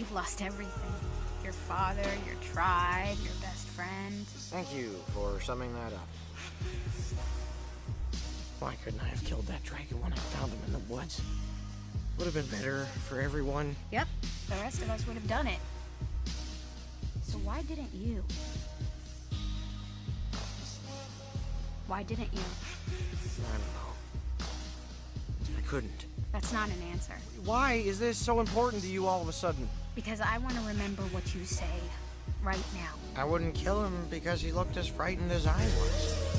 You've lost everything. Your father, your tribe, your best friend. Thank you for summing that up. Why couldn't I have killed that dragon when I found him in the woods? Would have been better for everyone. Yep, the rest of us would have done it. So why didn't you? Why didn't you? I don't know. I couldn't. That's not an answer. Why is this so important to you all of a sudden? Because I want to remember what you say right now. I wouldn't kill him because he looked as frightened as I was.